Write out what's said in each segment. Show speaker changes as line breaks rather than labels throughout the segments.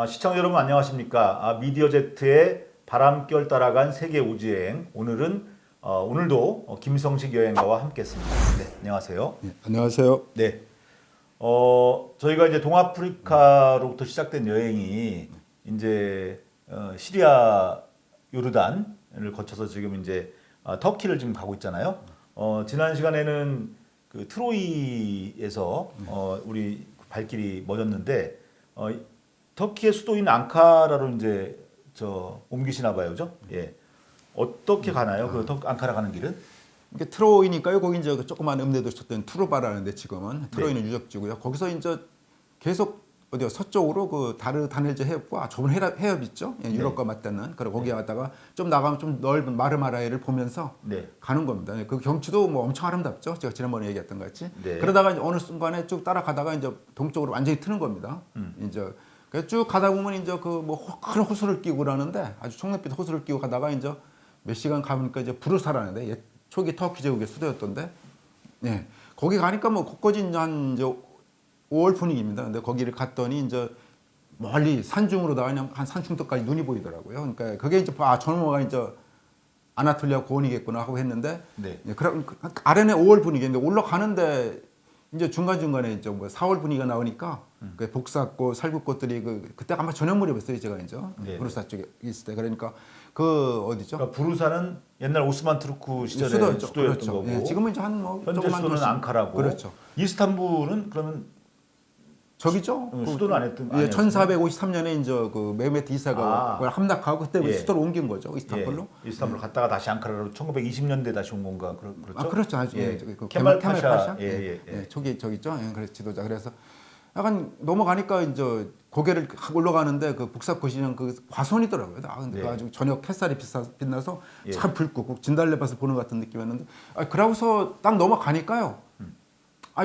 시청자 여러분 안녕하십니까? 미디어 제트의 바람결 따라간 세계 우주여행. 오늘도 김성식 여행가와 함께했습니다. 네, 안녕하세요.
네, 안녕하세요.
네, 저희가 이제 동아프리카로부터 시작된 여행이 이제 시리아, 요르단을 거쳐서 지금 이제 터키를 지금 가고 있잖아요. 지난 시간에는 그 트로이에서 우리 발길이 멎었는데 터키의 수도인 앙카라로 이제 옮기시나 봐요, 그죠? 예. 어떻게 가나요? 앙카라 가는 길은?
이게 트로이니까요. 거기 이제 조그만 읍내도 있었던 투르바라는데 지금은 트로이는 유적지고요. 거기서 이제 계속 어디요 서쪽으로 그 다르다넬제 해협과 좁은 해협 있죠? 예, 유럽과 맞닿는. 그리고 거기 갔다가 좀 나가면 좀 넓은 마르마라해를 보면서 가는 겁니다. 그 경치도 뭐 엄청 아름답죠. 제가 지난번에 얘기했던 것 같이. 그러다가 이제 어느 순간에 쭉 따라가다가 이제 동쪽으로 완전히 트는 겁니다. 이제 그래서 쭉 가다 보면 이제 그 뭐 큰 호수를 끼고 그러는데 아주 청록빛 호수를 끼고 가다가 이제 몇 시간 가보니까 이제 부르사라는데 초기 터키 제국의 수도였던데, 예, 거기 가니까 뭐 곳곳이 이제 5월 분위기입니다. 근데 거기를 갔더니 이제 멀리 산중으로다가 그냥 한 산중턱까지 눈이 보이더라고요. 그러니까 그게 이제 저놈아가 이제 아나톨리아 고원이겠구나 하고 했는데, 예, 그럼 아래는 5월 분위기인데 올라가는데 이제 중간중간에 이제 뭐 4월 분위기가 나오니까 그 복사꽃, 살구꽃들이 그때 아마 저녁 무렵이었어요. 제가 이제 부르사 쪽에 있을 때. 그러니까 그 어디죠?
그러니까 부르사는 옛날 오스만 투르크 시절의 수도였던
그렇죠.
거고.
예, 지금은 이제 한뭐
현재 수도는 앙카라고.
그렇죠.
이스탄불은 그러면
저기죠.
수도는 안 했던.
예, 1453년에 이제 그 메메트 2세가 그걸 함락하고 그때 수도를 옮긴 거죠. 이스탄불로.
예, 이스탄불 갔다가 다시 앙카라로 1920년대 다시 온 건가 그렇죠?
그렇죠. 아주
케말
케말
파샤.
초기 저기죠. 예, 그래서 지도자. 그래서 약간 넘어가니까 이제 고개를 올라가는데 그 북사코시는 그 과수원이더라고요. 근데 그 아주 저녁 햇살이 빛나서 참 붉고 진달래밭을 보는 것 같은 느낌이었는데, 그러고서 딱 넘어가니까요.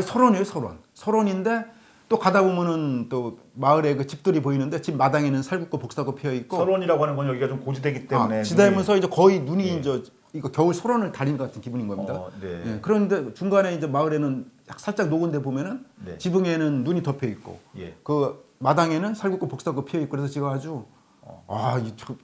설원이에요, 설원. 설원인데 또 가다 보면은 또 마을에 그 집들이 보이는데 집 마당에는 살구꽃, 복사꽃 피어 있고.
설원이라고 하는 건 여기가 좀 고지대기 때문에.
지대면서 이제 거의 눈이 이제 이거 겨울 설원을 달린 것 같은 기분인 겁니다. 예, 그런데 중간에 이제 마을에는 살짝 녹은 데 보면은 지붕에는 눈이 덮여 있고, 그 마당에는 살구꽃, 복사꽃 피어 있고, 그래서 지금 아주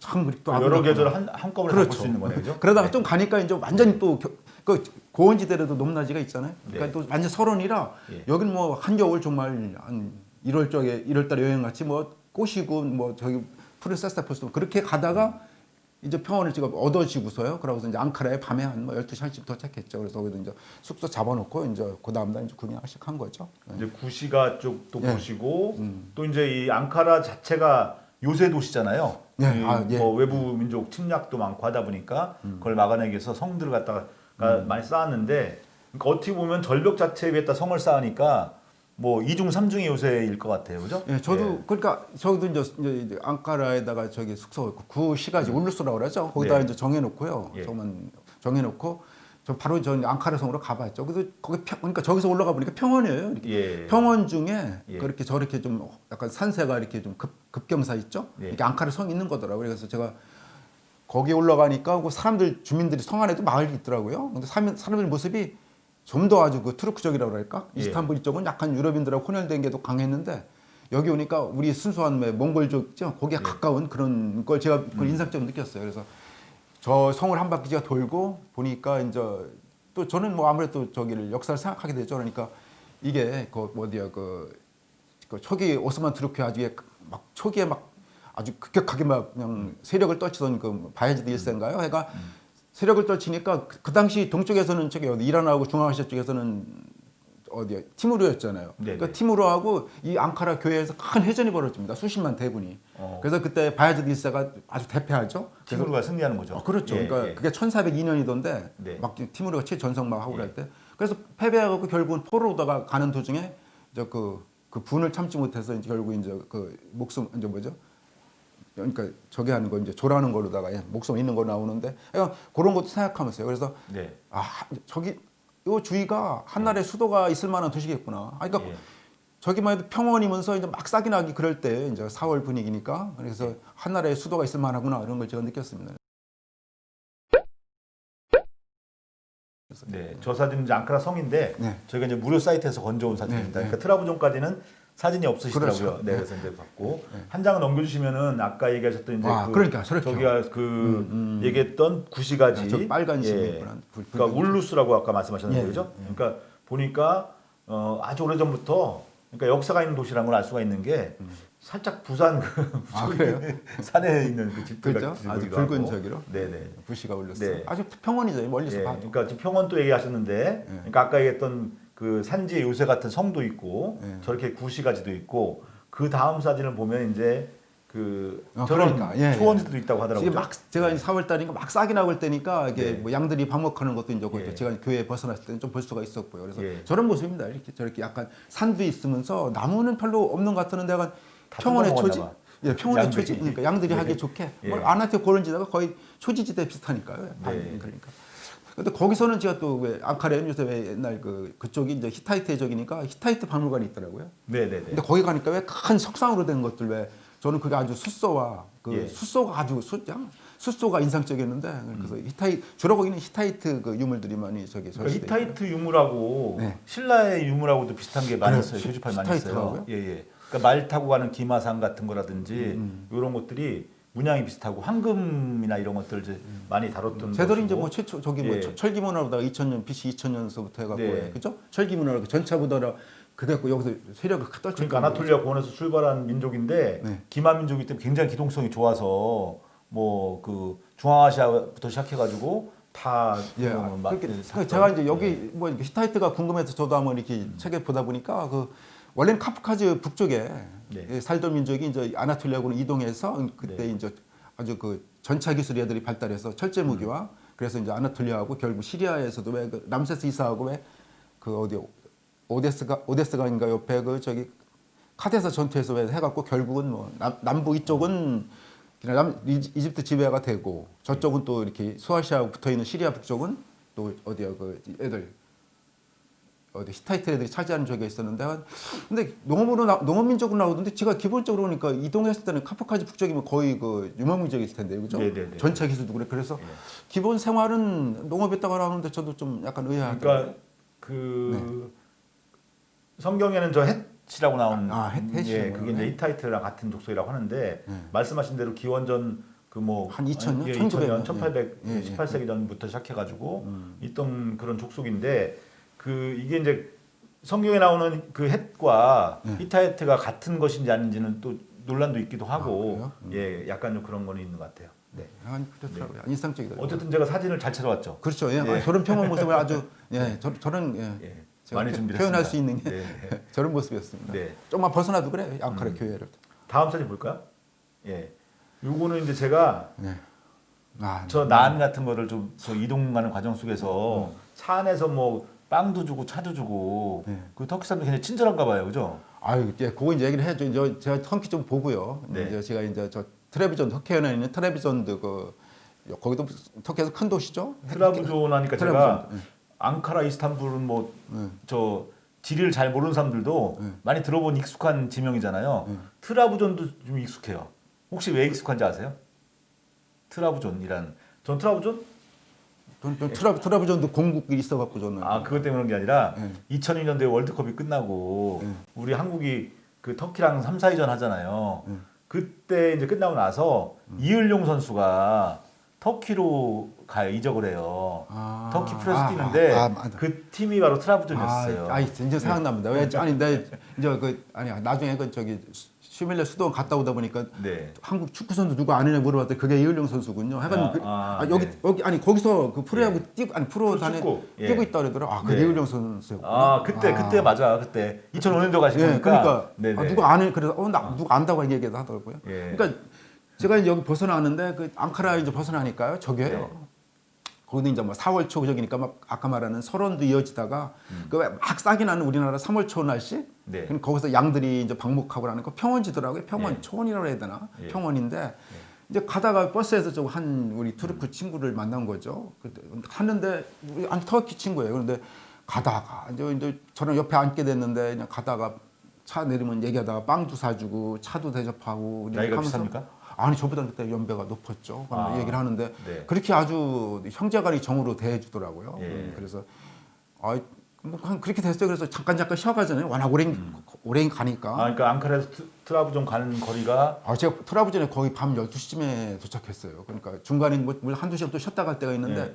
참 그립도
여러 계절 한꺼번에 볼 수 있는 거네요, 그죠?
그러다가 좀 가니까 이제 완전히 또 그 고원지대라도 높낮이가 있잖아요. 그러니까 또 완전 설원이라 여기는 뭐 한겨울 정말 한 1월달에 여행 같이 뭐 꽃이고 뭐 저기 푸른 사스타포스 그렇게 가다가 이제 평원을 지금 얻어지고서요. 그러고서 이제 앙카라에 밤에 한 뭐 12시 1시 도착했죠. 그래서 거기도 이제 숙소 잡아놓고 이제 그 다음날 이제 구경을 시작한 거죠.
이제 구시가 쪽도 보시고 또 이제 이 앙카라 자체가 요새 도시잖아요. 뭐 외부 민족 침략도 많고 하다 보니까 그걸 막아내기 위해서 성들을 갖다가 많이 쌓았는데, 그러니까 어떻게 보면 절벽 자체에 비했다 성을 쌓으니까 뭐 2중 3중의 요새일 것 같아요, 그죠?
예, 저도 그러니까 저도 이제 앙카라에다가 저기 숙소 구시가지 울루스라고 그러죠. 거기다 이제 정해놓고요. 정해놓고 저 바로 저 앙카라 성으로 가봤죠. 그래서 거기 그러니까 저기서 올라가 보니까 평원이에요. 이렇게. 평원 중에 그렇게 저렇게 좀 약간 산세가 이렇게 좀 급경사 있죠. 이렇게 앙카라 성이 있는 거더라고요. 그래서 제가 거기 올라가니까 그 주민들이 성 안에도 마을이 있더라고요. 근데 사람들 모습이 좀 더 아주 그 투르크적이라고 그럴까? 이스탄불 이쪽은 약간 유럽인들하고 혼혈된 게 더 강했는데 여기 오니까 우리 순수한 몽골족이죠. 거기에 가까운 그런 걸 제가 인상적으로 느꼈어요. 그래서 저 성을 한 바퀴 제가 돌고 보니까 이제 또 저는 뭐 아무래도 저기를 역사를 생각하게 되죠. 그러니까 이게 그 어디야 그 초기 오스만 투르크의 아주 막 초기에 막 아주 급격하게 막 그냥 세력을 떨치던 그 바야지드 1세인가요? 그러니까 세력을 떨치니까 그 당시 동쪽에서는 저기 이란하고 중앙아시아 쪽에서는 어디야 티무르였잖아요. 그러니까 티무르하고 이 앙카라 교회에서 큰 해전이 벌어집니다. 수십만 대군이. 그래서 그때 바야지드 1세가 아주 대패하죠.
티무르가 승리하는 거죠.
그렇죠. 그러니까 그게 1402년이던데 막 티무르가 최전성 막 하고 그럴 때. 그래서 패배하고 결국은 포로로다가 가는 도중에 이제 그 분을 참지 못해서 이제 결국 이제 그 목숨 이제 뭐죠? 그러니까 저기 하는 거 이제 조라는 걸로다가 목숨 있는 거 나오는데, 그러니까 그런 것도 생각하면서요. 그래서 저기 요 주위가 한나라의 수도가 있을 만한 도시겠구나. 그러니까 저기만 해도 평원이면서 이제 막 싹이 나기 그럴 때 이제 4월 분위기니까, 그래서 한나라의 수도가 있을 만하구나 이런 걸 제가 느꼈습니다.
저 사진은 이제 앙카라 성인데 저희가 이제 무료 사이트에서 건져온 사진입니다. 그러니까 트라부존까지는 사진이 없으시더라고요.
그렇죠.
네, 그래서 이제 받고 한 장을 넘겨주시면은 아까 얘기하셨던 이제
그러니까 그렇죠.
저기가 얘기했던 구시가지,
저 빨간
예. 그러니까 울루스라고 아까 말씀하셨는데 그죠? 그러니까 보니까 아주 오래 전부터 그러니까 역사가 있는 도시라는 걸 알 수가 있는 게 살짝 부산
그래요?
산에 있는 그 집들
그렇죠.
같은
아주
거기도
붉은
하고.
저기로.
네네.
부시가 올렸어.
네.
아주 평원이죠. 멀리서
예,
봐도.
그러니까 지금 평원도 얘기하셨는데, 그러니까 아까 얘기했던 그 산지의 요새 같은 성도 있고, 저렇게 구시가지도 있고, 그 다음 사진을 보면 이제 저런
그러니까,
초원지도 있다고 하더라고요.
지금 막 제가 4월 달이니까 막 싹이 나올 때니까 이게
네.
뭐 양들이 밥먹하는 것도 이제
예.
제가 교회 벗어났을 때는 좀 볼 수가 있었고요. 그래서
예.
저런 모습입니다. 이렇게 저렇게 약간 산도 있으면서 나무는 별로 없는 것 같았는데 약간
다
평원의
뜯어먹었나
초지,
봐.
예, 평원의
양들이.
초지, 그러니까 양들이
예.
하기 좋게
예.
뭐 안한테 고른지다가 거의 초지지대 비슷하니까요.
네.
그러니까. 근데 거기서는 제가 또 왜 앙카라에 요새 왜 옛날 그쪽이 이제 히타이트의 적이니까 히타이트 박물관이 있더라고요.
네네네.
근데 거기 가니까 왜 큰 석상으로 된 것들 왜 저는 그게 아주 숫소와
예.
숫소가 아주 숫소가 인상적이었는데 그래서 주로 거기는 히타이트 그 유물들이 많이 저기
그러니까
전시돼 있고.
히타이트 유물하고
네.
신라의 유물하고도 비슷한 게 많이
그래요?
있어요. 표지판이 많이
히타이트라고요?
있어요. 예, 예. 그러니까 말 타고 가는 기마상 같은 거라든지 이런 것들이 문양이 비슷하고 황금이나 이런 것들 이제 많이 다뤘던
제들이 이제
것이고.
뭐 최초 저기 뭐
예.
철기문화로다가 2000년 BC 2000년서부터 해갖고
네.
그죠? 철기문화로 전차부더라 그래갖고 여기서 세력을 떨쳤.
그러니까 아나톨리아 고원에서 출발한 민족인데
네.
기마 민족이기 때문에 굉장히 기동성이 좋아서 뭐 그 중앙아시아부터 시작해가지고 다
예, 그러니까 제가 이제 여기 뭐 이렇게 히타이트가 궁금해서 저도 한번 이렇게 책에 보다 보니까 원래는 카프카즈 북쪽에
네.
살던 민족이 이제 아나톨리아로 이동해서 그때
네.
이제 아주 전차 기술 애들이 발달해서 철제 무기와 그래서 이제 아나톨리아하고 결국 시리아에서도 왜 람세스 이사하고 왜 어디 오데스가인가 옆에 저기 카데사 전투에서 왜 해갖고 결국은 뭐 남부 이쪽은 그냥 이집트 지배가 되고 저쪽은 또 이렇게 소아시아하고 붙어 있는 시리아 북쪽은 또 어디야 애들 어디 히타이트 애들이 차지하는 적이 있었는데 근데 농업민족으로 나오던데 제가 기본적으로 보니까 이동했을 때는 카프카즈 북쪽이면 거의 유목민족일 텐데 그죠?
네네네.
전차 기술도 그래 그래서 기본 생활은 농업했다고 하는데 저도 좀 약간 의아하다.
그러니까 성경에는 저 헷이라고 나온
헷이라고
예, 그게 이제 히타이트랑 같은 족속이라고 하는데 말씀하신 대로 기원전
한 2000년?
2000년
1900년.
18세기 전부터 시작해가지고 있던 그런 족속인데 이게 이제 성경에 나오는 그 헷과 히타이트가 같은 것인지 아닌지는 또 논란도 있기도 하고 예, 약간 좀 그런 거는 있는 것 같아요. 네.
그렇더라고요. 인상적이더라고요.
어쨌든 제가 사진을 잘 찾아왔죠.
그렇죠. 예.
예.
저런 평온 모습을 아주 저런
예.
제가
많이 준비했습니다.
표현할 수 있는 게
네.
저런 모습이었습니다.
네.
조금만 벗어나도 그래 앙카라 교회를.
다음 사진 볼까요? 예. 요거는 이제 제가
네.
저 난 같은 거를 좀 저 이동하는 과정 속에서 차 안에서 뭐 빵도 주고 차도 주고 그 터키 사람들 굉장히 친절한가 봐요, 그죠?
아유, 그거 이제 얘기를 해줘. 제가 터키 좀 보고요.
네.
이제 제가 이제 저 트레비전 터키에 있는 트레비전도 거기도 터키에서 큰 도시죠.
트라부존 하니까 제가
트라부존,
앙카라, 이스탄불은 뭐 저 지리를 잘 모르는 사람들도 많이 들어본 익숙한 지명이잖아요. 트라부존도 좀 익숙해요. 혹시 왜 익숙한지 아세요? 트라부존이란 전 트라부존?
트라비전도 공국이 있어갖고 저는.
그것 때문에 그런 게 아니라 2002년도에 월드컵이 끝나고 우리 한국이 그 터키랑 3, 4위전 하잖아요. 그때 이제 끝나고 나서 이을용 선수가 터키로 가요. 이적을 해요. 터키 프로에서 뛰는데 그 팀이 바로 트라부존이었어요.
이제 생각납니다. 왜 아니 나중에 저기 시밀레 수도원 갔다 오다 보니까 한국 축구 선수 누구 아느냐 물어봤더니 그게 이을용 선수군요. 여기 아니 거기서 그 프로야구 뛰고 프로단에 뛰고 있다 그러더라. 그게 이을용 선수였구나.
그때 맞아. 그때 2005년도 가신 거니까.
그러니까 누가 아는 그래서 누가 안다고 얘기도 하더라고요. 그러니까 제가 이제 여기 벗어나는데 앙카라 이제 벗어나니까요. 저게요. 거기는 이제 뭐 4월 초 저기니까 막 아까 말하는 설원도 이어지다가 막 싹이 나는 우리나라 3월 초 날씨. 거기서 양들이 이제 방목하고 하는 거 평원지더라고요. 평원 초원이라고 해야 되나? 평원인데 이제 가다가 버스에서 우리 투르크 친구를 만난 거죠. 갔는데 터키 친구예요. 그런데 가다가 이제 저랑 옆에 앉게 됐는데 그냥 가다가 차 내리면 얘기하다가 빵도 사주고 차도 대접하고.
나이가 비쌉니까?
아니 저보다 그때 연배가 높았죠. 얘기를 하는데 그렇게 아주 형제간이 정으로 대해주더라고요. 그래서 뭐 그렇게 됐어요. 그래서 잠깐 쉬어가잖아요. 워낙 오래 가니까.
그러니까 앙카라에서 트라부존 가는 거리가
제가 트라부존에 거의 밤 12시쯤에 도착했어요. 그러니까 중간에 뭐 한두 시간 또 쉬었다 갈 때가 있는데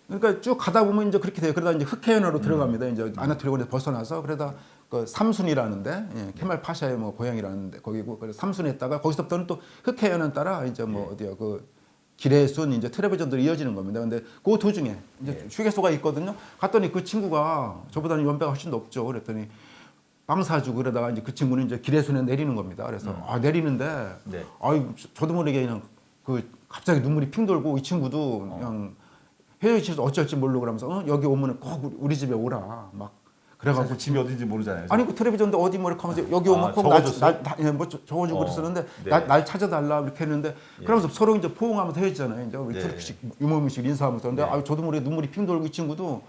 그러니까 쭉 가다 보면 이제 그렇게 돼요. 그러다 이제 흑해연으로 들어갑니다. 이제 아나토리아에서 벗어나서 그러다 그 삼순이라는데 케말 파샤의 뭐 고향이라는데 거기고 그래서 삼순에 있다가 거기서부터는 또 흑해연을 따라 이제 뭐 어디야 그 기레순 이제 트레버전들이 이어지는 겁니다. 근데 그 도중에 이제 휴게소가 있거든요. 갔더니 그 친구가 저보다는 연배가 훨씬 높죠. 그랬더니 빵 사주고 그러다가 이제 그 친구는 이제 기레순에 내리는 겁니다. 그래서 내리는데 저도 모르게 그냥 그 갑자기 눈물이 핑 돌고 이 친구도 그냥 헤어지셔서 어쩔지 모르고 그러면서 여기 오면은 꼭 우리 집에 오라 막 그래가지고
집이 어딘지 모르잖아요.
아니 그 텔레비전도 어디 뭐 이렇게 하면서 여기 오면 꼭 뭐 적어주고 그랬었는데 날 찾아달라 이렇게 했는데 그러면서 서로 이제 포옹하면서 헤어지잖아요. 이제 우리 터키식 유머미식 인사하면서 근데 저도 모르게 눈물이 핑 돌고 이 친구도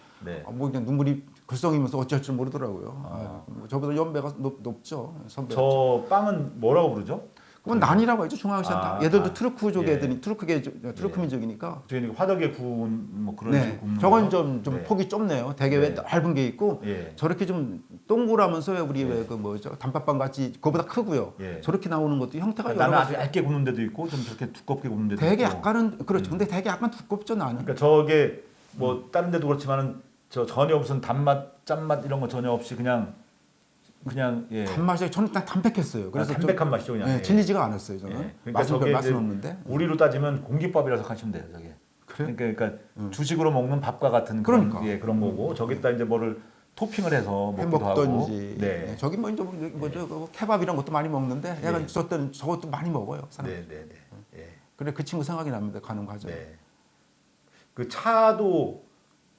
뭐 그냥 눈물이 글썽이면서 어쩔 줄 모르더라고요. 저보다 연배가 높죠 선배.
저 빵은 뭐라고 부르죠?
그건 난이라고 하죠 중앙아시아. 얘들도 트루크족 애들이 트루크 민족이니까.
저희는 화덕에 구운 뭐 그런 식으로 굽는
저건 좀 폭이 좁네요. 되게 왜 얇은 게 있고 저렇게 좀 동그라면서 우리 왜 그 뭐죠 단팥빵 같이 그거보다 크고요. 저렇게 나오는 것도 형태가
나는 아주 얇게 굽는 데도 있고 좀 저렇게 두껍게 굽는 데도
되게
있고.
약간은 그렇죠. 근데 되게 약간 두껍죠 나는.
그러니까 저게 뭐 다른 데도 그렇지만은 저 전혀 무슨 단맛, 짠맛 이런 거 전혀 없이 그냥
단맛이 저는 딱 담백했어요. 그래서
담백한 맛이죠 그냥.
질리지가 않았어요 저는.
그러니까
맛은 없는데.
우리로 따지면 공깃밥이라서 하시면 돼요 저게.
그래?
그러니까 주식으로 먹는 밥과 같은
그러니까.
그런 거고 저기다 이제 뭐를 토핑을 해서 먹기도 하고.
먹던지. 저기 뭐 이제 뭐죠 케밥 이런 것도 많이 먹는데 약간 저것도 많이 먹어요. 사람. 그래 그 친구 생각이 납니다 가는 과정.
그 차도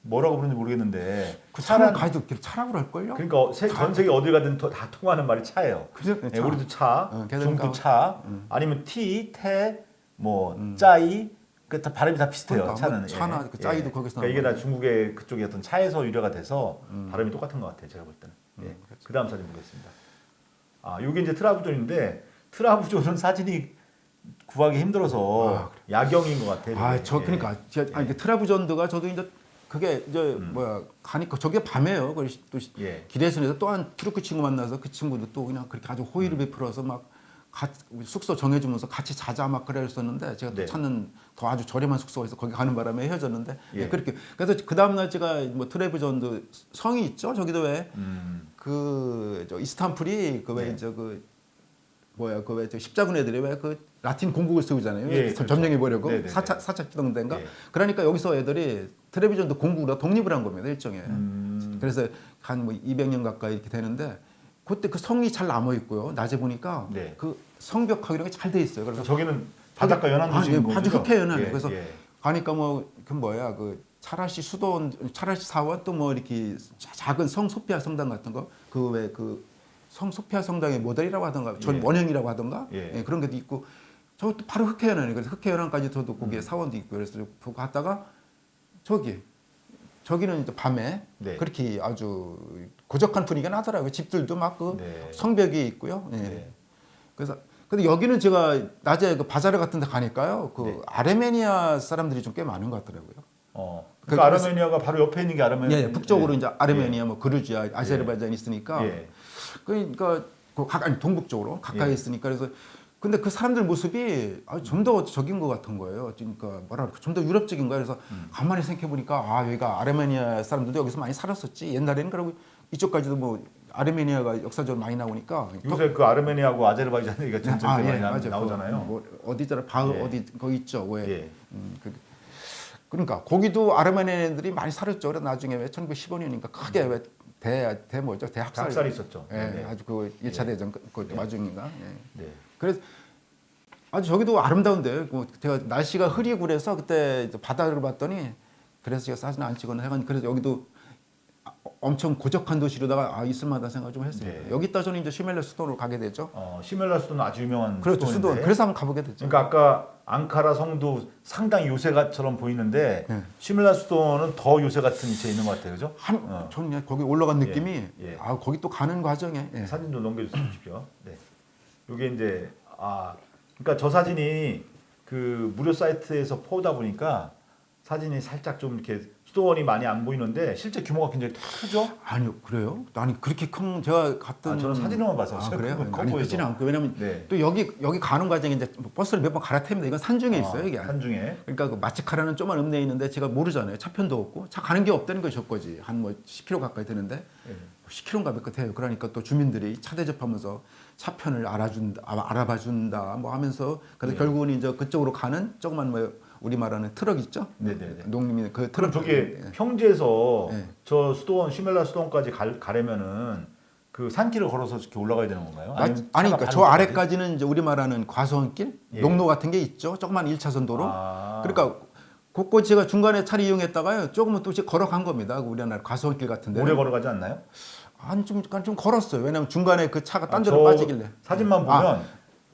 뭐라고 부르는지 모르겠는데
그 차는 가도 차라고 할걸요?
그러니까 전 세계 어딜 가든 다 통하는 말이 차예요.
그죠?
우리도 차, 중국 차, 아니면 티, 태, 뭐 짜이, 그 다 발음이 다 비슷해요.
그러니까,
차는
뭐 차나 그 짜이도 거기서
그러니까 이게 다 중국의 그쪽의 어떤 차에서 유래가 돼서 발음이 똑같은 것 같아요. 제가 볼 때는. 그 다음 사진 보겠습니다. 이게 이제 트라부존인데 트라부존은 사진이 구하기 힘들어서 야경인 것 같아요.
그러니까 트라부존드가 저도 이제 그게 이제 가니까 저게 밤에요. 그래서 또 기레순에서 또 한 트루크 친구 만나서 그 친구도 또 그냥 그렇게 아주 호의를 베풀어서 막 숙소 정해주면서 같이 자자 막 그랬었는데 제가 또 찾는 더 아주 저렴한 숙소가 있어 거기 가는 바람에 헤어졌는데 그렇게 그래서 그 다음 날 제가 뭐 트레부존드 성이 있죠. 저기도 왜 그 이스탄불이 그 왜 이제 그 뭐야 그 왜 십자군 애들이 왜 그 라틴 공국을 세우잖아요.
그렇죠.
점령해 보려고 4차 기동대인가. 그러니까 여기서 애들이 텔레비전도 공국으로 독립을 한 겁니다 일종의. 그래서 한 뭐 200년 가까이 이렇게 되는데 그때 그 성이 잘 남아 있고요. 낮에 보니까 그 성벽하고 이런 게 잘 돼 있어요. 그래서
저기는 바닷가 연안 도시인 거죠.
아주 흑해 연안. 그래서 가니까 뭐 그 뭐야 그 차라시 수도원, 차라시 사원 또 뭐 이렇게 작은 성 소피아 성당 같은 거 그 왜 그 성 소피아 성당의 모델이라고 하던가 전 원형이라고 하던가 그런 게도 있고 저것도 바로 흑해연안이에요. 그래서 흑해연안까지 저도 거기에 사원도 있고 그래서 보고 갔다가 저기는 이제 밤에 그렇게 아주 고적한 분위기가 나더라고요. 집들도 막 그 성벽이 있고요. 그래서 근데 여기는 제가 낮에 그 바자르 같은 데 가니까요. 그 아르메니아 사람들이 좀 꽤 많은 것 같더라고요.
그러니까 아르메니아가 바로 옆에 있는 게 아르메니아.
북쪽으로 이제 아르메니아, 뭐 그루지아, 아제르바이잔 있으니까. 그러니까 아니 동북쪽으로 가까이 있으니까 그래서 근데 그 사람들 모습이 좀 더 적인 것 같은 거예요. 그러니까 뭐랄까 좀 더 유럽적인 거예요. 그래서 가만히 생각해 보니까 여기가 아르메니아 사람들도 여기서 많이 살았었지. 옛날에는 그러고 이쪽까지도 뭐 아르메니아가 역사적으로 많이 나오니까
요새 그 아르메니아하고 아제르바이잔 얘기가 좀 많이 나오잖아요.
뭐 어디더라 어디 거기 있죠. 왜? 그러니까 거기도 아르메니아인들이 많이 살았죠. 그래서 나중에 왜 1915년인가 크게 왜 대합살이
있었죠.
아주 그 1차 대전 그 와중인가. 그래서 아주 저기도 아름다운데 제가 날씨가 흐리고 그래서 그때 바다를 봤더니 그래서 제가 사진 안 찍었나 해가지고 그래서 여기도 엄청 고적한 도시로다가 있을만하다 생각 좀 했어요. 여기다 저는 이제 시멜레 수도로 가게 되죠.
시멜레 수도는 아주 유명한
그렇죠. 수도. 그래서 한번 가보게 됐죠.
그러니까 아까 앙카라 성도 상당히 요새처럼 보이는데 시멜레 수도는 더 요새 같은 위치에 있는 것 같아요, 그죠?
저는 거기 올라간 느낌이 거기 또 가는 과정에
사진 좀 넘겨주십시오. 이게 이제 그러니까 저 사진이 그 무료 사이트에서 보다 보니까 사진이 살짝 좀 이렇게 수도원이 많이 안 보이는데 실제 규모가 굉장히 크죠?
아니요, 그래요? 아니 그렇게 큰 제가 갔던
저는 사진으로만 봤어요.
그래요?
커
아니
보여서.
그렇지는 않고 왜냐면 또 여기 가는 과정에 이제 버스를 몇 번 갈아탑니다. 이건 산중에 있어요, 이게.
산중에.
그러니까 그 마치카라는 조그만 읍내에 있는데 제가 모르잖아요. 차편도 없고 차 가는 게 없다는 것이 거지. 한 뭐 10km 가까이 되는데 10km인가 몇 개 돼요. 그러니까 또 주민들이 차 대접하면서 차편을 알아봐 준다 뭐 하면서 그래서 결국은 이제 그쪽으로 가는 조그만 뭐 우리 말하는 트럭 있죠?
네네네.
농림이 그
그럼
트럭.
저게 평지에서 저 수도원 시멜라 수도원까지 가려면은 그 산길을 걸어서 이렇게 올라가야 되는 건가요? 아니면
아니
차가
그러니까 저
가는
아래까지는 이제 우리 말하는 과수원길, 농로 같은 게 있죠. 조그만 1차선 도로. 그러니까 그거 제가 중간에 차를 이용했다가요. 조금은 또 걸어간 겁니다. 우리나라 과수원길 같은데.
오래 걸어가지 않나요?
한 좀 걸었어요. 왜냐면 중간에 그 차가 딴 데로
저
빠지길래.
사진만 보면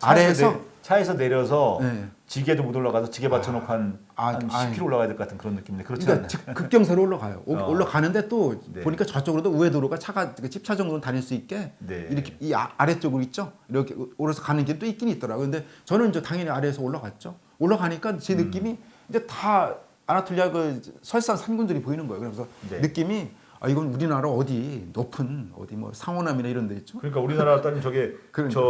아래에서
차에서 내려서
네.
지게도 못 올라가서 지게 받쳐놓고 한 10km 올라가야 될 것 같은 그런 느낌인데 그렇지
그러니까
않나요?
급경사로 올라가요. 올라가는데 또
네.
보니까 저쪽으로도 우회 도로가 차가 10차 정도는 다닐 수 있게
네.
이렇게 이 아래쪽으로 있죠. 이렇게 오르서 가는 길도 있긴 있더라고요. 근데 저는 이제 당연히 아래에서 올라갔죠. 올라가니까 제 느낌이 이제 다 아나톨리아 그 설산 산군들이 보이는 거예요. 그래서
네.
느낌이 이건 우리나라 어디 높은 어디 뭐 상호남이나 이런 데 있죠.
그러니까 우리나라 따님 저게
그러니까.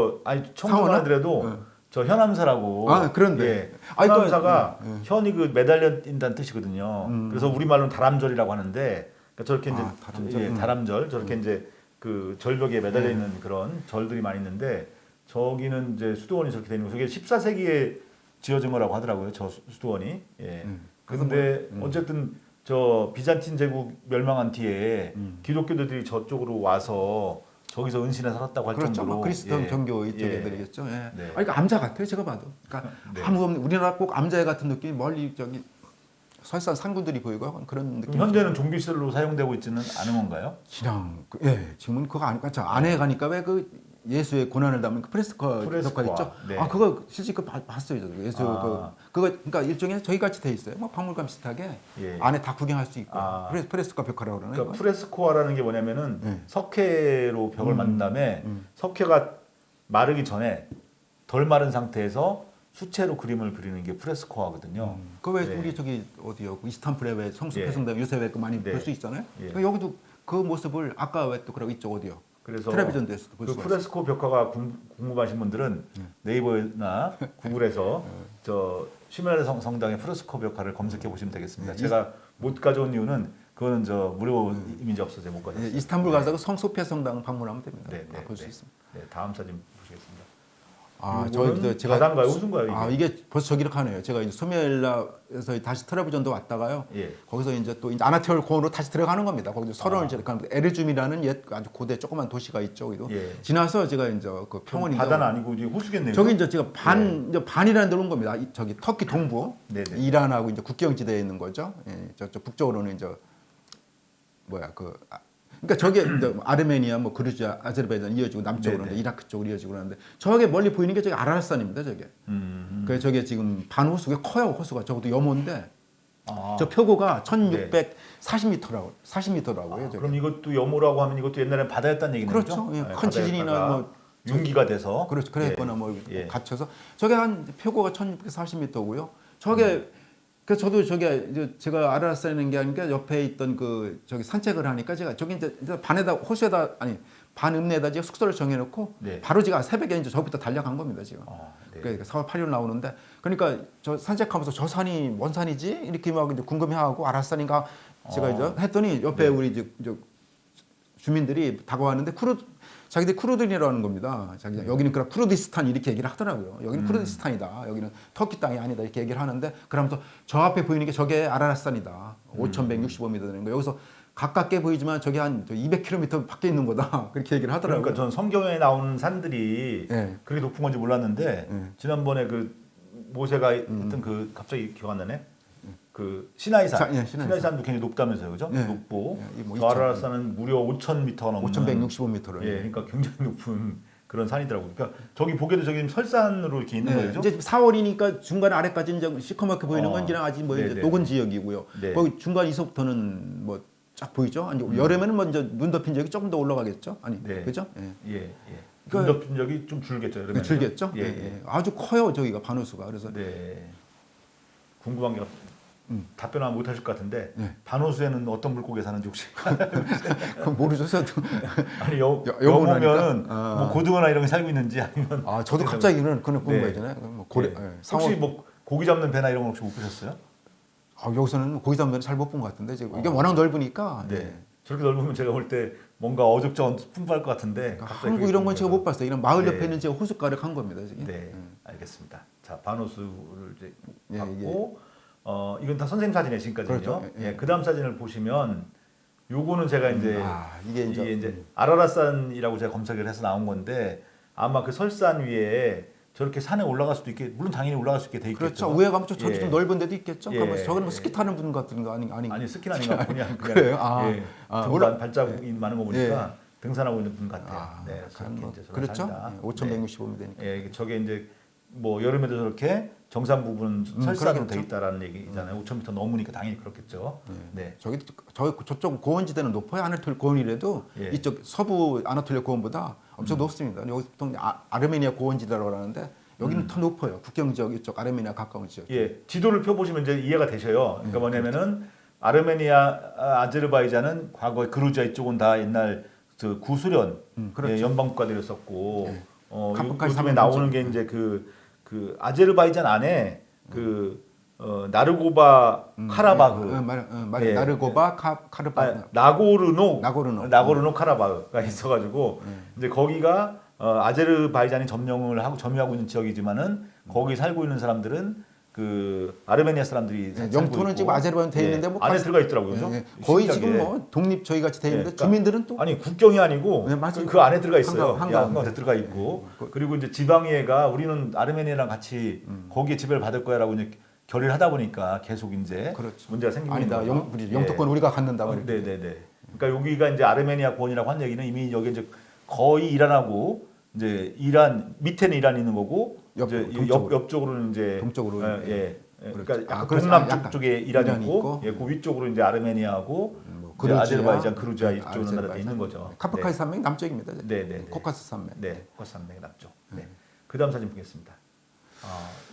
청주만
상원아?
하더라도 저 현암사라고.
그런데.
현암사가 현이 그 매달려 있다는 뜻이거든요. 그래서 우리 말로는 다람절이라고 하는데 그러니까 저렇게 이제
다람절.
다람절 저렇게 이제 그 절벽에 매달려 있는 그런 절들이 많이 있는데 저기는 이제 수도원이 저렇게 되는 거. 저게 14세기에 지어진 거라고 하더라고요. 저 수도원이. 예. 그런데 어쨌든 저 비잔틴 제국 멸망한 뒤에 기독교들이 저쪽으로 와서 저기서 은신에 살았다고 할
그렇죠.
정도로
그리스도 종교 이쪽 애들이겠죠. 예.
네.
그러니까 암자 같아요. 제가 봐도. 그러니까
네.
아무 없는 우리나라 꼭 암자 같은 느낌이 멀리 저기 설산 산군들이 보이고 그런 느낌.
현재는 종교 시설로 사용되고 있지는 않은 건가요?
그냥 지금은 그거 아니까 저 안에 가니까 왜 그 예수의 고난을 담은 그 프레스코 역할 있죠.
네.
그거 실제 그 봤어요. 저 예수 그거 그러니까 일종의 저희 같이 돼 있어요. 뭐 박물관 비슷하게 안에 다 구경할 수 있고. 프레스코 벽화라고 그러나요?
그러니까 프레스코아라는 게 뭐냐면은 석회로 벽을 만든 다음에 석회가 마르기 전에 덜 마른 상태에서 수채로 그림을 그리는 게 프레스코아거든요.
그 왜 우리 저기 어디요? 이스탄불에 왜 성수 폐성당 요새 왜 그 많이 볼 수 있잖아요. 그러니까 여기도 그 모습을 아까 왜 또 그러고 이쪽 어디요?
그래서
텔레비전에서도 볼
그
수가
프레스코 벽화가 궁금하신 분들은 네이버나 구글에서 저 시멜라 성당의 프레스코 벽화를 검색해 보시면 되겠습니다. 제가 못 가져온 이유는 그거는 저 무료 이미지 없어서 못 가져왔어요.
이스탄불 가서 성소피아 성당 방문하면 됩니다. 볼 수 있습니다.
네, 다음 사진 보시겠습니다.
저희 제가
바다인가요, 호수인가요?
이게 벌써 저기로 가네요. 제가 이제 소멜라에서 다시 트라부전도 왔다가요. 거기서 이제 또 아나톨 고원으로 다시 들어가는 겁니다. 거기서 설원을 지나가는 에르줌이라는 옛 아주 고대 조그만 도시가 있죠. 거기도 지나서 제가 이제 그 평원이
바다는 아니고 이제 호수겠네요.
저기 이제 제가 이제 반이라는 데로 온 겁니다. 저기 터키 동부 이란하고 이제 국경지대에 있는 거죠. 저쪽 북쪽으로는 이제 그러니까 저게 이제 아르메니아, 뭐 그루지아, 아제르바이잔 이어지고 남쪽으로 이라크 쪽으로 이어지고 그러는데 저게 멀리 보이는 게 저기 아라라산입니다. 저게. 그래서 저게 지금 반호수가 커요. 호수가 저것도 염호인데 저 표고가 1,640m라고 40m라고요.
그럼 이것도 염호라고 하면 이것도 옛날에 바다였다는 얘기네요.
그렇죠. 큰 지진이나 뭐
융기가 돼서
그렇죠. 그랬거나 뭐 갇혀서 저게 한 표고가 1,640m고요. 저게 그래서 저도 이제 제가 아라라산에 게 아니라 옆에 있던 그 저기 산책을 하니까 제가 저기 이제 반에다 호수에다 반 읍내에다 지금 숙소를 정해놓고 바로 제가 새벽에 이제 저부터 달려간 겁니다 지금. 그러니까 4월 8일 나오는데 그러니까 저 산책하면서 저 산이 뭔 산이지 이렇게 막 이제 궁금해하고 아라산인가 제가 이제 했더니 옆에 우리 이제 주민들이 다가왔는데 자기들 쿠르드인이라는 겁니다. 여기는 그냥 쿠르디스탄 이렇게 얘기를 하더라고요. 여기는 쿠르디스탄이다. 여기는 터키 땅이 아니다. 이렇게 얘기를 하는데 그러면서 저 앞에 보이는 게 저게 아라라산이다. 5,165m 되는 거. 여기서 가깝게 보이지만 저게 한 200km 밖에 있는 거다. 그렇게 얘기를 하더라고요.
그러니까 전 성경에 나오는 산들이 그렇게 높은 건지 몰랐는데 지난번에 그 모세가 했던 그 갑자기 기억 안 나네. 그 시나이산, 시나이산도 굉장히 높다면서요, 그죠? 높고 저 아라라산은 무려 5,000m 넘는
5,165m로.
그러니까 굉장히 높은 그런 산이더라고요. 그러니까 저기 보게도 저기 설산으로 이렇게 있는 거죠.
이제 4월이니까 중간 아래까지 이제 시커멓게 보이는 건 그냥 아직 뭐 이제 녹은 지역이고요. 거기 중간 이서부터는 뭐 쫙 보이죠. 여름에는 먼저 눈 덮인 지역이 조금 더 올라가겠죠. 그죠?
눈 덮인 지역이 좀 줄겠죠. 여름에는.
줄겠죠. 아주 커요 저기가 반호수가. 그래서
궁금한 게 답변을 못 하실 것 같은데
네.
반호수에는 어떤 물고기 사는지 혹시
그건 모르죠, 저도.
아니
영어라니까?
영어면은 뭐 고등어나 이런 게 살고 있는지 아니면
저도 갑자기 그런
네.
궁금해지네. 뭐 고래,
네.
상어.
혹시 뭐 고기 잡는 배나 이런 거 혹시 못 보셨어요?
여기서는 고기 담배는 잘 못 본 것 같은데 지금 이게 워낙 넓으니까.
네. 저렇게 넓으면 제가 볼 때 뭔가 어족저 풍부할 것 같은데 갑자기
한국 이런 건 제가 못 봤어요. 이런 마을
네.
옆에 있는 제가 호숫가를 간 겁니다. 지금.
네, 알겠습니다. 자, 반호수를 이제
예,
봤고, 이건 다 선생님 사진이에요, 지금까지는요.
그렇죠. 예.
그다음 사진을 보시면, 요거는 제가 이제
이게
이게 이제 아라라산이라고 제가 검색을 해서 나온 건데, 아마 그 설산 위에 저렇게 산에 올라갈 수도 있게, 물론 당연히 올라갈 수 있게 돼 있겠죠.
그렇죠. 위에 가면 저기
예.
좀 넓은 데도 있겠죠.
예.
그러면 저거는 뭐 스키 타는 분 같은 거 아니.
아니 스키는 아닌가 그냥
그래요?
등반 발자국이 많은 거 보니까 등산하고 있는 분 같아요. 네,
약간
저렇게
뭐,
이제
그렇죠.
산다.
5,165면 되니까.
예, 저게 이제 뭐 여름에도 저렇게 정상 부분 설산으로
그러겠죠.
돼 있다라는 얘기잖아요. 5,000m 넘으니까 당연히 그렇겠죠. 네.
저쪽 고원지대는 높아요. 아나톨 고원이라도
예.
이쪽 서부 아나톨리아 고원보다 엄청 높습니다. 여기 보통 아르메니아 고원지대라고 하는데 여기는 더 높아요. 국경 지역 이쪽 아르메니아 가까운 지역.
예, 지도를 펴 보시면 이제 이해가 되셔요. 그러니까 뭐냐면은 아르메니아, 아제르바이잔은 과거에 그루지아 이쪽은 다 옛날 그 구소련
그렇죠.
예, 연방 국가들이었었고,
카프카시
요즘에
사막
나오는 게 이제 그 아제르바이잔 안에 나르고바 카라바흐, 예.
나르고바 카르바흐.
나고르노 카라바흐가 있어가지고 이제 거기가 아제르바이잔이 점유하고 있는 지역이지만은 거기 살고 있는 사람들은 그 아르메니아 사람들이
영토는 지금 아제르바이잔 돼 있는데 뭐
안에 들어가 있더라고요. 그죠?
거의
신기하게.
지금 뭐 독립 저희 같이 돼 있는데
그러니까
주민들은 또
아니 국경이 아니고
맞아요.
그 안에 들어가 있어요.
한가운데
들어가 있고 그리고 이제 지방의회가 우리는 아르메니아랑 같이 거기에 지배를 받을 거야라고 이제 결의를 하다 보니까 계속 이제
그렇죠.
문제가 생기는
아니다.
거죠.
영토권 우리가 갖는다.
네네네. 그러니까 여기가 이제 아르메니아 구원이라고 한 얘기는 이미 여기 이제 거의 이란하고 이제 이란 밑에는 이란이 있는 거고 옆쪽으로는 이제
동쪽으로
그러니까 약간
그렇죠.
동남쪽
약간
쪽에 이란이
이란이
있고,
있고.
그 위쪽으로 이제 아르메니아하고
그루지아,
아제르바이잔, 그루지아 이쪽
아제르바이잔.
나라에 있는 거죠.
카프카시 산맥 남쪽입니다.
네.
코카스 산맥.
네, 코카스 산맥 남쪽. 네. 그다음 사진 보겠습니다.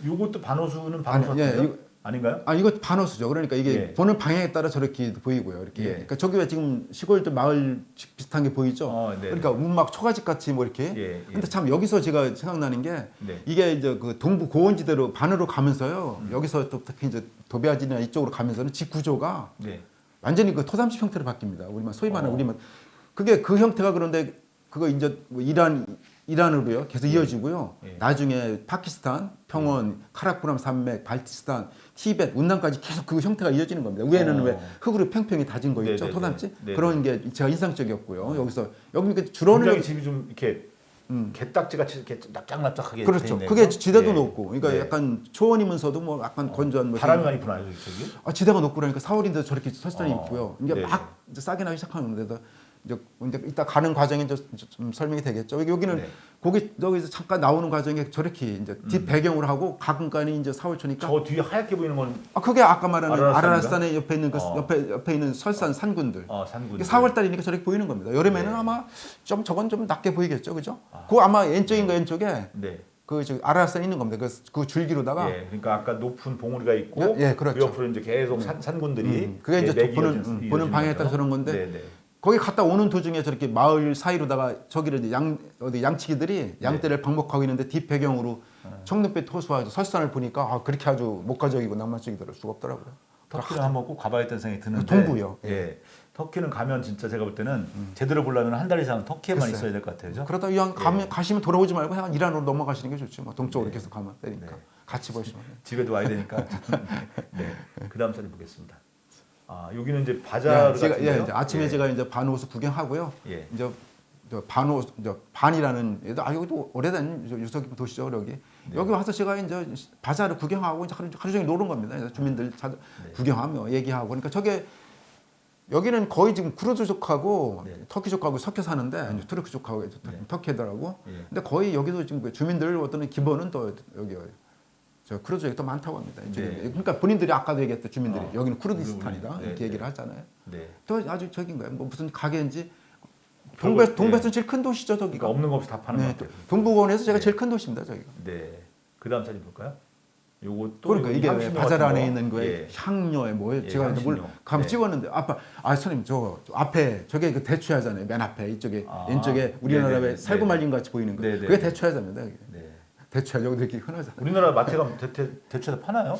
요것도 반호수는 반호수 같은데요? 아닌가요?
이거 반호수죠. 그러니까 이게
예.
보는 방향에 따라 저렇게 보이고요. 이렇게.
예.
그러니까 저기 왜 지금 시골들 마을 비슷한 게 보이죠.
네.
그러니까 운막 초가집 같이 뭐 이렇게.
예.
근데 참 여기서 제가 생각나는 게
네.
이게 이제 그 동부 고원지대로 반으로 가면서요. 여기서 또 특히 이제 도베아지나 이쪽으로 가면서는 집 구조가
네.
완전히 그 토담집 형태로 바뀝니다. 우리만 소위 말하는 우리만 그게 그 형태가 그런데 그거 이제 뭐 이란으로요 계속 이어지고요.
예.
나중에 파키스탄, 평원, 카라코람 산맥, 발티스탄, 티베트, 운남까지 계속 그 형태가 이어지는 겁니다. 위에는 왜 흙으로 팽팽히 다진 거 있죠,
네네네.
토담집
네네.
그런 게 제가 인상적이었고요. 여기서 여기 주로는
굉장히 집이 좀 이렇게 개딱지 같이 이렇게 납작납작하게 돼
그렇죠.
있네요.
그게 지대도
예.
높고, 그러니까
네.
약간 초원이면서도 뭐 약간 건조한 뭐
바람이 많이 부나요, 저기?
지대가 높고 그러니까 4월인데 저렇게 설산이 있고요. 이게
네.
막 이제 싸게 나기 시작하는데도 이제 이따 가는 과정에 좀 설명이 되겠죠. 여기는
네.
여기서 잠깐 나오는 과정에 저렇게 이제 뒷 배경으로 하고 가끔가니 이제 사월초니까
저 뒤에 하얗게 보이는 건
그게 아까 말하는
아라라산인가?
아라라산의 옆에 있는 그 옆에 있는 설산 산군들.
산군.
이게 4월달이니까 저렇게 보이는 겁니다. 여름에는
네.
아마 저건 좀 낮게 보이겠죠, 그죠? 그 아마 왼쪽인가 왼쪽에
네.
그 아라라산이 있는 겁니다. 그 줄기로다가
예, 그러니까 아까 높은 봉우리가 있고
예, 그렇죠.
그 옆으로 이제 계속 산군들이
그게 이제
맥이
보는
이어지는
방향에
거죠.
따라 저런 건데
네.
거기 갔다 오는 도중에 저렇게 마을 사이로다가 저기를 이제 양치기들이 양떼를 방목하고 있는데 뒷 배경으로 청눈빛 호수와 설산을 보니까 그렇게 아주 목가적이고 낭만적이더라고요. 수가 없더라고요.
터키는 한번 꼭 가봐야겠다는 생각이 드는데
동부요.
예. 터키는 가면 진짜 제가 볼 때는 제대로 보려면 한 달 이상 터키에만
글쎄요.
있어야 될 것 같아요. 그죠?
그러다 이왕 가시면 돌아오지 말고 그냥 이란으로 넘어가시는 게 좋죠. 뭐 동쪽으로 계속 가면 되니까
네.
같이 보시면.
집에도 와야 되니까. 네. 그다음 사진 보겠습니다. 여기는 이제 바자르 같은데요.
이제 아침에 제가 이제 반호수 구경하고요.
예.
이제 반이라는 여기도 오래된 유석 도시죠 여기. 여기 와서 제가 이제 바자를 구경하고 이제 하루 종일 노는 겁니다. 그래서 주민들 구경하며 얘기하고 그러니까 저게 여기는 거의 지금 쿠르드족하고 터키족하고 섞여 사는데 이제 투르크족하고 터키더라고. 근데 거의 여기도 지금 그 주민들 어떤 기본은 또 여기 저 쿠르드족이 더 많다고 합니다. 그러니까 본인들이 아까도 얘기했던 주민들이 여기는 쿠르디스탄이다 이렇게 얘기를 하잖아요. 또 아주 저긴 거예요. 뭐 무슨 가게인지 동베스는 제일 큰 도시죠 저기가.
그러니까 없는 거 없이 다 파는 것 같아요.
동부권에서 제가 제일 큰 도시입니다 저기가.
네. 그다음 사진 볼까요? 요것도
그러니까 이게
향신료
바잘
같은
안에
거.
있는 거에
예.
향료에 뭐예요?
예,
제가
향신료.
감
네.
찍었는데 아빠 손님 저 앞에 저게 그 대추야잖아요. 맨 앞에 이쪽에
아,
왼쪽에 우리나라에
네네,
살구말린 같이 보이는 거.
네네.
그게 대추야자입니다.
네.
대추야 여기도 이렇게 흔하잖아.
우리나라 마트 가면 대추에서 파나요?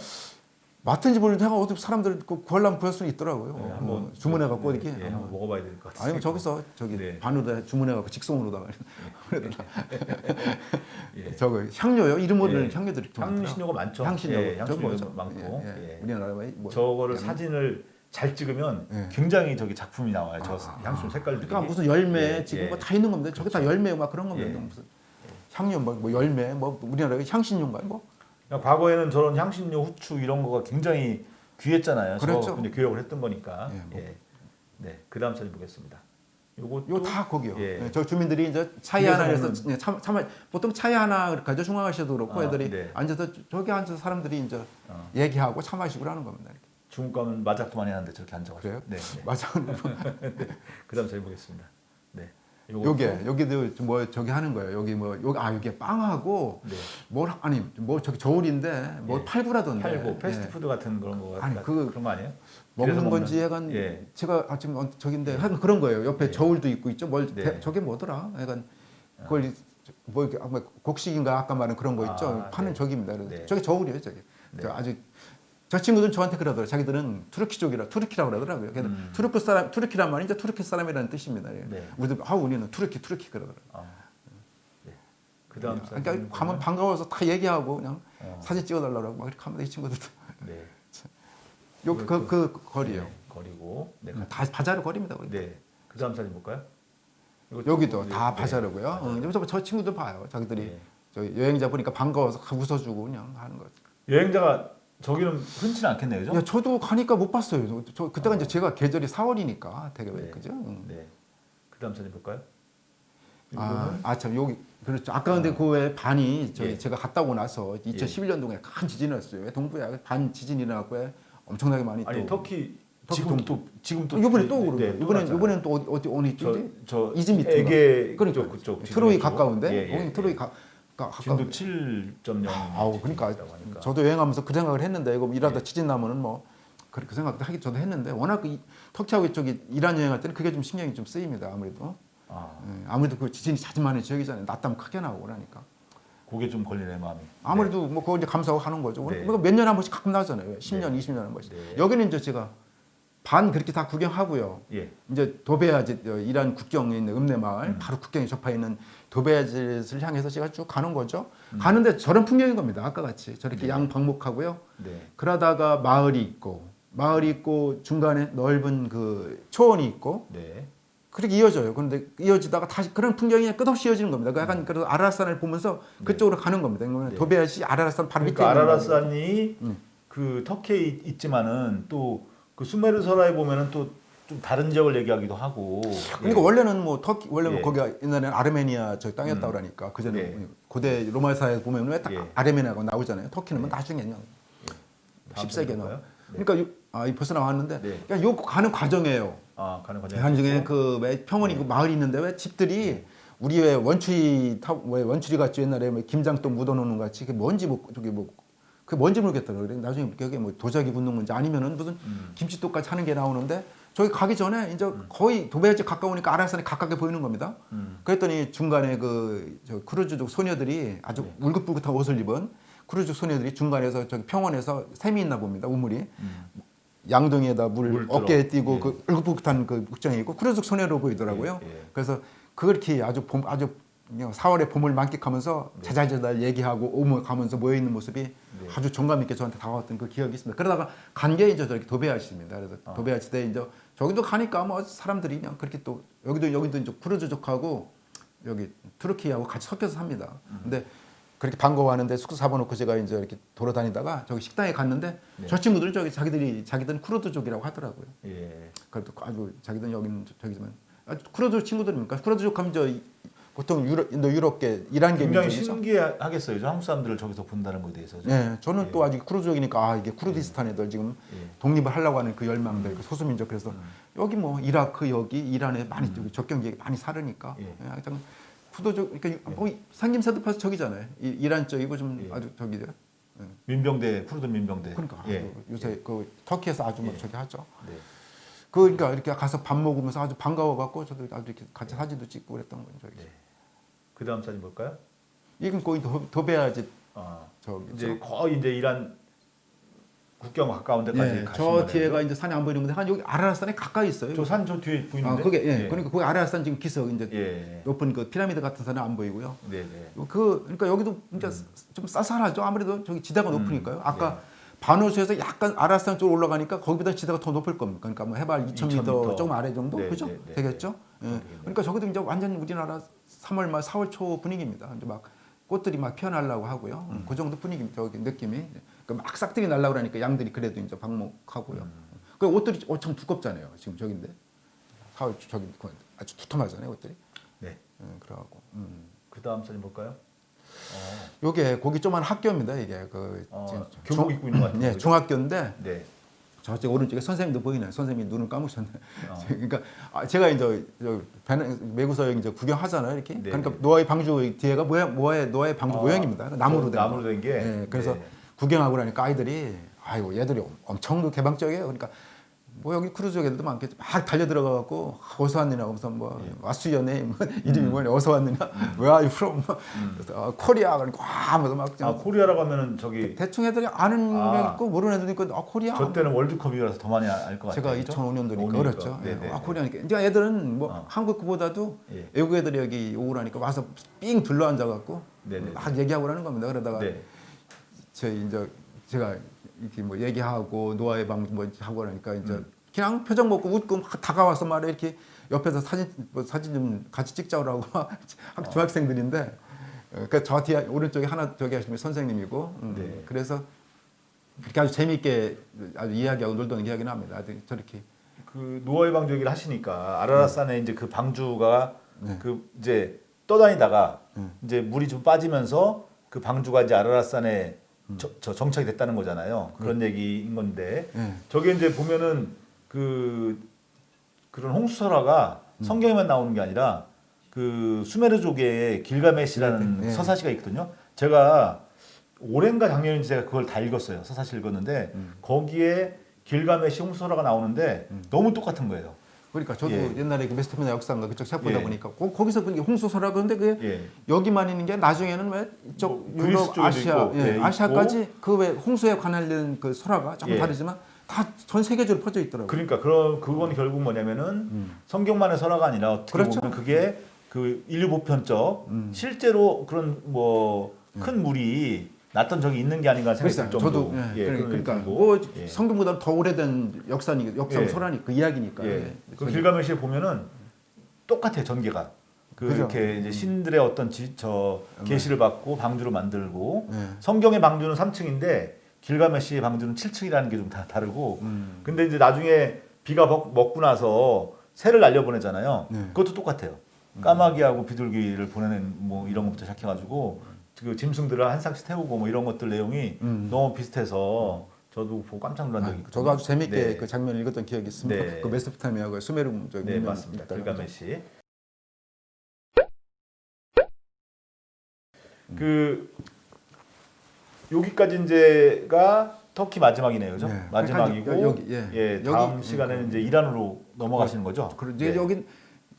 마트인지 모르는데 내가 어떻게 사람들 그 구하려면 구할 수 있더라고요.
네, 한번
주문해 갖고
네,
이렇게.
예, 한번 먹어봐야 될 것 같아요.
아니면 저기서 저기
네.
반으로 주문해 갖고 직송으로다가
예.
저거 향료요. 이름 모르는
예.
향료들이 좀 많더라고요.
향신료가 많죠.
향신료
예, 향신료
뭐죠?
많고. 예.
우리나라에 뭐
저거를
예.
사진을 잘 찍으면
예.
굉장히 저기 작품이 나와요. 저 향신료 색깔들이.
그러니까 무슨 열매
예,
지금
예.
뭐 다 있는 겁니다. 저게 다 열매 막 그런 겁니다.
예.
무슨 향료 뭐 열매 뭐 우리나라에 향신료인가요? 뭐
그러니까 과거에는 저런 향신료, 후추 이런 거가 굉장히 귀했잖아요.
그렇죠.
저 근데 교역을 했던 거니까.
예, 뭐.
예. 네, 그다음 사진 보겠습니다. 요것도
이거 다 거기요.
예.
예, 저 주민들이 이제 차이
집에서
하나에서
먹는-
보통 차이 하나 가지고 중앙아시아도 그렇고
아,
애들이
네.
앉아서 저기 앉아서 사람들이 이제
어.
얘기하고 차 마시고 그러는 겁니다. 이렇게.
중국 가면 마작도 많이 하는데 저렇게 앉아가지고.
그래요?
네. 네.
맞아.
그다음 사진 보겠습니다. 네.
여기도 뭐 저기 하는 거예요. 여기 뭐 여기 빵하고
네.
뭐 저기 저울인데 뭐
예.
팔구라던데.
팔고 패스트푸드 같은 그런 거
아니,
그런 거 아니에요?
먹는
집에서
건지 약간
예.
제가 지금 저긴데 하여간 그런 거예요. 옆에
예.
저울도 있고 있죠.
네.
저게 뭐더라? 약간 그걸 뭐 이렇게 아마 곡식인가 아까 말한 그런 거 있죠.
아,
파는
네.
저기입니다. 그래서
네.
저게 저울이에요. 저게.
네.
저 아주 저 친구들 저한테 그러더라고요. 자기들은 투르키라고 그러더라고요. 그래서 투르키란 말이 이제 투르키 사람이라는 뜻입니다.
네.
우리도 우리는 투르키 그러더라고요.
아. 네. 그다음 사진
그러니까 가면 반가워서 다 얘기하고 그냥
어.
사진 찍어달라고 막 이렇게 하면 이 친구들도
네.
그 거리예요.
네. 거리고. 네.
다 바자르 거리입니다. 거기.
네. 그다음 사진 볼까요? 이것도
여기도
네.
다
네.
바자르고요.
바자르.
저 친구들 봐요. 자기들이
네.
저 여행자 보니까 반가워서 웃어주고 그냥 하는 거죠.
여행자가 저기는 흔치는 않겠네요, 그죠?
야, 저도 가니까 못 봤어요. 그때가 이제 제가 계절이 4월이니까 되게
네.
그죠?
네. 그다음 사진 볼까요?
참 여기 그렇죠. 아까 근데 그 외에 반이
예.
제가 갔다 오고 나서 2011년도에 큰 지진이 났어요. 동부야 반 지진이 나고 엄청나게 많이
아니
또
터키
지금
지금 또
이번에 또
네,
그러고
또 났잖아요.
이번에는 또 어디 있지?
저
이즈미트
에게
그러니까
그쪽
트로이
지금
가까운데
예, 예,
거기
예.
트로이
진도
가까운.
7.0.
아우 그러니까 저도 여행하면서 그 생각을 했는데 이거 일하다
예.
지진 나면은 뭐 그 생각도 하기 저도 했는데 워낙 터키하고 저기 이란 여행할 때는 그게 좀 신경이 좀 쓰입니다 아무래도.
아,
아무래도 그 지진이 자주 많은 지역이잖아요. 낮담 크게 나고 그러니까.
그게 좀 걸리네 마음이.
아무래도 뭐 그거 이제 감사하고 하는 거죠.
네.
몇 년에 한 번씩 가끔 나잖아요. 10년,
네.
20년에 한 번씩.
네.
여기는 이제 제가 반 그렇게 다 구경하고요.
예.
이제 도베아짓 이란 국경에 있는 읍내 마을 바로 국경에 접해 있는 도베아짓을 향해서 제가 쭉 가는 거죠. 가는데 저런 풍경인 겁니다. 아까 같이 저렇게
네.
양방목하고요.
네.
그러다가 마을이 있고 중간에 넓은 그 초원이 있고
네.
그렇게 이어져요. 그런데 이어지다가 다시 그런 풍경이 끝없이 이어지는 겁니다. 그 약간 그래서 아라산을 보면서 그쪽으로 가는 겁니다. 그러면
네.
도베아시 아라산 바로 밑에
그러니까
있는 거예요.
아라라산이 그 터키에 있지만은 또 그 수메르서라에 보면은 또 좀 다른 지역을 얘기하기도 하고.
그러니까 원래는 뭐 터키 원래는
예.
거기가 옛날에는 아르메니아 저 땅이었다 그러니까 그전에
네.
고대 로마사에 보면 왜
예.
아르메니아가 나오잖아요. 터키는 뭐 나중에 그냥
다음
10세기에
볼까요?
나와. 그러니까 벌써 나왔는데
네.
그냥 요 가는 과정이에요.
아, 가는 과정.
대한 중에 그 왜 평원 있고 마을이 있는데 왜 집들이 우리 왜 원추리 같이 옛날에 뭐 김장도 묻어놓는 같이 그 뭔지 뭐 저기 뭐 그 뭔지 모르겠더라고요. 그래 나중에 여기 뭐 도자기 붓는 건지 아니면은 무슨 김치떡같이 하는 게 나오는데 저기 가기 전에 이제 거의 도배지 가까우니까 아라산이 가깝게 보이는 겁니다. 그랬더니 중간에 저 크루즈족 소녀들이 아주 울긋불긋한 옷을 입은 크루즈족 소녀들이 중간에서 저기 평원에서 샘이 있나 봅니다. 우물이. 양동이에다 물 어깨에 띄고
예.
그 울긋불긋한 그 국정이 있고 크루즈족 소녀로 보이더라고요.
예, 예.
그래서 그렇게 아주 4월의 봄을 만끽하면서 자잘자잘 얘기하고 오모 가면서 모여 있는 모습이 아주 정감 있게 저한테 다가왔던 그 기억이 있습니다. 그러다가 간 게 이제 저렇게 도베아시입니다. 그래서 도베아시대 이제 저기도 가니까 뭐 사람들이 그냥 그렇게 또 여기도 이제 쿠르즈족하고 여기 투르키하고 같이 섞여서 삽니다. 근데 그렇게 반가워하는데 숙소 잡아놓고 제가 이제 이렇게 돌아다니다가 저기 식당에 갔는데 저 친구들 저기 자기들은 쿠르드족이라고 하더라고요.
예.
그래도 아주 자기들은 여기는 저기지만 쿠르드 친구들입니까? 쿠르드족 하면 저 보통 유럽계 이란계
굉장히
민족이죠.
신기하겠어요. 저 한국 사람들을 저기서 본다는 것에 대해서.
네, 저는
예.
또 아직 쿠르드족이니까 이게 쿠르디스탄 애들 지금
예.
독립을 하려고 하는 그 열망들, 그 소수민족 그래서 여기 뭐 이라크 여기 이란에 많이 접경 지역에 많이 살으니까
예.
푸도족 그러니까 뭐 생김새도 봐서 저기잖아요. 이란 쪽이고 좀
예.
아주 저기죠.
민병대 쿠르드 민병대.
그러니까
예.
요새 그 터키에서 아주 막
예.
저기 하죠.
네.
그러니까 이렇게 가서 밥 먹으면서 아주 반가워갖고 저도 아주 이렇게 같이 사진도 찍고 그랬던 거죠. 저기.
네. 그 다음 사진 볼까요?
이건 거의 도배아지
아,
저기
이제 거의 이제 이란 국경 가까운 데까지
예,
가신
저
거네요.
뒤에가 이제 산이 안 보이는데 한 여기 아라라산에 가까이 있어요.
저 산 저 뒤에 보이는데.
그게 그러니까 거기 아라라산 지금 기슭 이제
예.
높은 그 피라미드 같은 산은 안 보이고요.
네, 네.
그러니까 여기도 진짜 좀 쌀쌀하죠. 아무래도 저기 지대가 높으니까요. 아까
네.
반호수에서 약간 아라산 쪽으로 올라가니까 거기보다 지대가 더 높을 겁니다. 그러니까 뭐 해발 2,000m 조금 아래 정도
네,
그죠?
네, 네,
되겠죠?
네.
예. 그러니까 저기도 이제 완전 우리나라 3월 말 4월 초 분위기입니다. 이제 막 꽃들이 막 피어나려고 하고요. 그 정도 분위기입니다. 저기 느낌이. 그러니까 막 싹들이 날라고 그러니까 양들이 그래도 이제 방목하고요. 그 옷들이 엄청 두껍잖아요. 지금 저긴데 4월 저기 아주 두툼하잖아요. 옷들이.
네.
그래갖고.
그 다음 사진 볼까요?
요게 거기 조그만 학교입니다. 이게 지금
교복 입고 있는 것 같아요.
네,
그죠?
중학교인데
네.
저쪽 오른쪽에 선생님도 보이네요. 선생님이 눈을 감으셨네. 그러니까 제가 이제 매구서 이제 구경하잖아요. 이렇게.
네,
그러니까
네.
노아의 방주 뒤에가 노아의 방주 모양입니다. 나무로 된
나무로
거.
된 게.
네, 그래서
네.
구경하고 나니까 아이들이 아이고 얘들이 엄청 개방적이에요. 그러니까 뭐 여기 크루즈 애들도 많겠지. 막 달려 들어가 갖고 어서 왔느냐 하면서 뭐 What's your name? 이름이 뭐냐? 어서 왔느냐? Where are you from? 그래서 코리아 그러니까 하면서 막
코리아라고 하면은 저기
대충 애들이 아는 애 있고 모르는 애들도 있고 코리아.
저 때는 월드컵이라서 더 많이 알 것 같아요.
제가 2005년도니까 그렇죠.
네네.
코리아니까. 이제 애들은 뭐 한국 거보다도
예.
외국 애들이 여기 오고 나니까 와서 삥 둘러 앉아 갖고
네네.
막 얘기하고 그러는 겁니다. 그러다가
네.
저희 이제 제가 이렇게 뭐 얘기하고 노아의 방 뭐 하고 그러니까 이제 그냥 표정 먹고 웃고 막 다가와서 말해 이렇게 옆에서 사진 좀 같이 찍자고 중학생들인데 그 저 뒤에 오른쪽에 하나 저기 하시면 선생님이고
네.
그래서 그렇게 아주 재미있게 아주 이야기하고 놀던 기억이 납니다. 아주 저렇게
그 노아의 방주 얘기를 하시니까 아라라산에 이제 그 방주가
네.
그 이제 떠다니다가 이제 물이 좀 빠지면서 그 방주가 이제 아라라산에 저 정착이 됐다는 거잖아요. 그런 얘기인 건데 저게 이제 보면은 그런 홍수설화가 성경에만 나오는 게 아니라 그 수메르족의 길가메시라는 서사시가 있거든요. 제가 올해인가 작년인지 제가 그걸 다 읽었어요. 서사시 읽었는데 거기에 길가메시 홍수설화가 나오는데 너무 똑같은 거예요.
그러니까 저도
예.
옛날에 그 메소포타미아 역사인가 그쪽 책 보다
예.
보니까 거기서 그게 홍수설화 그런데 그게
예.
여기만 있는 게 나중에는 왜 이쪽
뭐 그리스
유럽,
쪽에도
아시아,
있고, 예,
아시아까지 그 왜 홍수에 관련된 그 설화가 조금
예.
다르지만 다 전 세계적으로 퍼져 있더라고요.
그러니까 그건 결국 뭐냐면은 성경만의 설화가 아니라 어떻게
그렇죠.
보면 그게 그 인류 보편적 실제로 그런 뭐 큰 물이 났던 적이 있는 게 아닌가 생각이 들 정도.
저도 그러니까 뭐 성경보다 더 오래된 역사 설화니 그 이야기니까.
그 길가메시에 보면은 똑같아요 전개가.
그죠?
이렇게 이제 신들의 어떤 계시를 받고 방주를 만들고 성경의 방주는 3층인데 길가메시의 방주는 7층이라는 게 좀 다 다르고. 근데 이제 나중에 비가 먹고 나서 새를 날려보내잖아요. 그것도 똑같아요. 까마귀하고 비둘기를 보내는 뭐 이런 것부터 시작해가지고 그 짐승들을 한 쌍씩 태우고 뭐 이런 것들 내용이 너무 비슷해서 저도 보고 깜짝 놀란 적이 있거든요.
저도 아주 재밌게
네.
그 장면을 읽었던 기억이 있습니다.
네.
그 메소포타미아가 수메르
네 맞습니다. 길가메시. 그 여기까지 이제가 터키 마지막이네요, 그죠?
네.
마지막이고
여기,
다음
여기,
시간에는 이제 이란으로 넘어가시는 거죠?
이제 여긴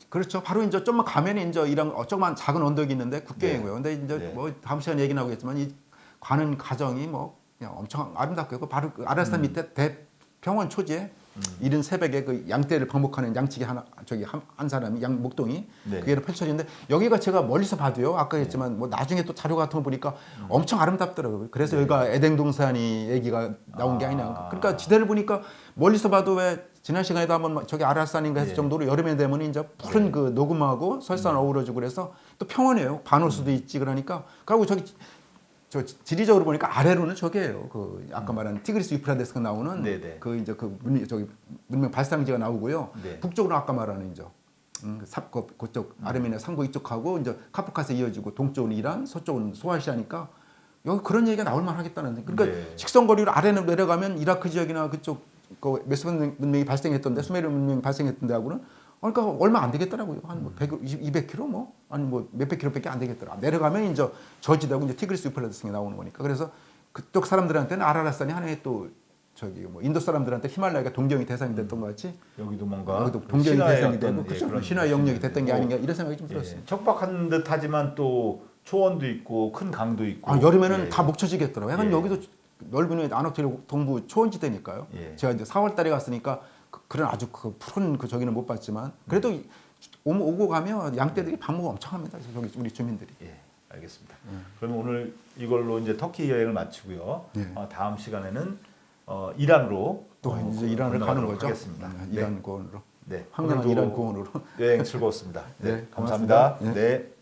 그렇죠. 바로 이제 좀만 가면 이제 이런 조그만 작은 언덕이 있는데 국경이고요. 근데 이제 뭐 다음 시간에 얘기 나오겠지만 이 가는 과정이 뭐 그냥 엄청 아름답고요. 바로 그 아라산 밑에 대평원 초지에 이른 새벽에 그 양떼를 방목하는 양치기 한 사람이 양 목동이 그게 펼쳐지는데 여기가 제가 멀리서 봐도요. 아까 했지만 뭐 나중에 또 자료 같은 거 보니까 엄청 아름답더라고요. 그래서 여기가 에덴동산이 얘기가 나온 게 아니냐. 그러니까 지대를 보니까 멀리서 봐도 왜 지난 시간에도 한번 저기 아라산인가 했을 정도로 여름에 되면 이제 푸른 그 녹음하고 설산 어우러지고 그래서 또 평원이에요. 반호수도 있지 그러니까 그리고 저 지리적으로 보니까 아래로는 저게요. 그 아까 말한 티그리스 유프라데스가 나오는 그 이제 그 문명 발상지가 나오고요. 북쪽으로 아까 말하는 이제 그쪽 아르메니아 상부 이쪽하고 이제 카프카스 이어지고 동쪽은 이란, 서쪽은 소아시아니까 여기 그런 얘기가 나올 만하겠다는. 그러니까 직선거리로 아래로 내려가면 이라크 지역이나 그쪽 그 메소포타미아 문명이 발생했던데 수메르 문명이 발생했던 데하고는 그러니까 얼마 안 되겠더라고요. 한 뭐 200km 뭐 아니 뭐 몇백 킬로밖에 안 되겠더라. 내려가면 이제 저지대고 이제 티그리스 유프라데스가 나오는 거니까. 그래서 그쪽 사람들한테는 아라라산이 하나의 또 저기 뭐 인도 사람들한테 히말라야가 동경의 대상이 됐던 것 같이
여기도 뭔가
여기도 동경의 대상이 되고
예,
그렇죠. 신화의 영역이 됐던 게 아닌가 이런 생각이 좀 들었습니다.
척박한 듯하지만 또 초원도 있고 큰 강도 있고.
여름에는 다 목쳐지겠더라고요. 약간
예.
여기도 넓은 안옥길 동부 초원지대니까요.
예.
제가 이제 4월달에 갔으니까 그런 아주 그 푸른 그 저기는 못 봤지만 그래도 오고 가면 양떼들이 방목 엄청 합니다. 저기 우리 주민들이.
예, 알겠습니다. 그러면 오늘 이걸로 이제 터키 여행을 마치고요.
예.
다음 시간에는 이란으로
또 이제 이란을 가는 거죠.
하겠습니다.
이란 공원으로.
네,
황량한
오늘도
이란 공원으로.
여행 즐거웠습니다. 네,
네,
감사합니다.
고맙습니다.
네.